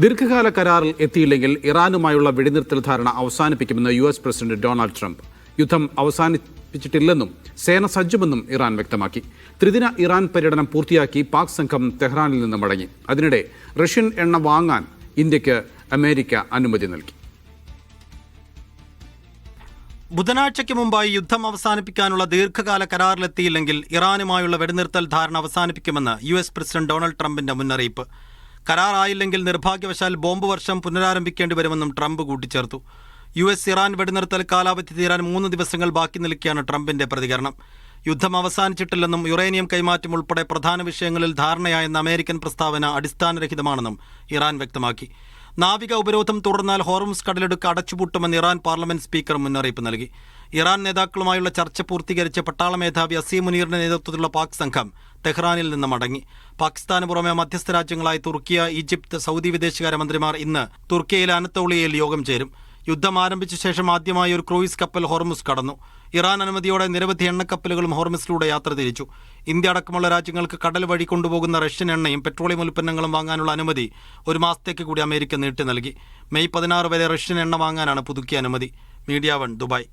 ദീർഘകാല കരാറിൽ എത്തിയില്ലെങ്കിൽ ഇറാനുമായുള്ള വെടിനിർത്തൽ ധാരണ അവസാനിപ്പിക്കുമെന്ന് US പ്രസിഡന്റ് ഡൊണാൾഡ് ട്രംപ്. യുദ്ധം അവസാനിപ്പിച്ചിട്ടില്ലെന്നും സേന സജ്ജമെന്നും ഇറാൻ വ്യക്തമാക്കി. ത്രിദിന ഇറാൻ പര്യടനം പൂർത്തിയാക്കി പാക് സംഘം തെഹ്റാനിൽ നിന്ന് മടങ്ങി. അതിനിടെ റഷ്യൻ എണ്ണ വാങ്ങാൻ ഇന്ത്യക്ക് അമേരിക്ക അനുമതി നൽകി. ബുധനാഴ്ചയ്ക്ക് മുമ്പായി യുദ്ധം അവസാനിപ്പിക്കാനുള്ള ദീർഘകാല കരാറിലെത്തിയില്ലെങ്കിൽ ഇറാനുമായുള്ള വെടിനിർത്തൽ ധാരണ അവസാനിപ്പിക്കുമെന്ന് US പ്രസിഡന്റ് ഡൊണാൾഡ് ട്രംപിന്റെ മുന്നറിയിപ്പ്. കരാറായില്ലെങ്കിൽ നിർഭാഗ്യവശാൽ ബോംബ് വർഷം പുനരാരംഭിക്കേണ്ടി വരുമെന്നും ട്രംപ് കൂട്ടിച്ചേർത്തു. US ഇറാൻ വെടിനിർത്തൽ കാലാവധി തീരാൻ 3 ദിവസങ്ങൾ ബാക്കി നിൽക്കെയാണ് ട്രംപിന്റെ പ്രതികരണം. യുദ്ധം അവസാനിച്ചിട്ടില്ലെന്നും യുറേനിയം കൈമാറ്റം ഉൾപ്പെടെ പ്രധാന വിഷയങ്ങളിൽ ധാരണയായെന്ന അമേരിക്കൻ പ്രസ്താവന അടിസ്ഥാനരഹിതമാണെന്നും ഇറാൻ വ്യക്തമാക്കി. നാവിക ഉപരോധം തുടർന്നാൽ ഹോർമുസ് കടലിടുക്ക് അടച്ചുപൂട്ടുമെന്ന് ഇറാൻ പാർലമെന്റ് സ്പീക്കർ മുന്നറിയിപ്പ് നൽകി. ഇറാൻ നേതാക്കളുമായുള്ള ചർച്ച പൂർത്തീകരിച്ച പട്ടാള മേധാവി അസീം മുനീറിന്റെ നേതൃത്വത്തിലുള്ള പാക് സംഘം തെഹ്റാനിൽ നിന്ന് മടങ്ങി. പാകിസ്ഥാന് പുറമെ മധ്യസ്ഥ രാജ്യങ്ങളായ തുർക്കിയ, ഈജിപ്ത്, സൗദി വിദേശകാര്യമന്ത്രിമാർ ഇന്ന് തുർക്കിയയിലെ അനത്തോളിയയിൽ യോഗം ചേരും. യുദ്ധം ആരംഭിച്ച ശേഷം ആദ്യമായി ഒരു ക്രൂയിസ് കപ്പൽ ഹോർമുസ് കടന്നു. ഇറാൻ അനുമതിയോടെ നിരവധി എണ്ണക്കപ്പലുകളും ഹോർമുസിലൂടെ യാത്ര തിരിച്ചു. ഇന്ത്യ അടക്കമുള്ള രാജ്യങ്ങൾക്ക് കടൽ വഴി കൊണ്ടുപോകുന്ന റഷ്യൻ എണ്ണയും പെട്രോളിയം ഉൽപ്പന്നങ്ങളും വാങ്ങാനുള്ള അനുമതി 1 മാസത്തേക്ക് കൂടി അമേരിക്ക നീട്ടി നൽകി. മെയ് 16 വരെ റഷ്യൻ എണ്ണ വാങ്ങാനാണ് പുതുക്കിയ അനുമതി. Media 1 Dubai.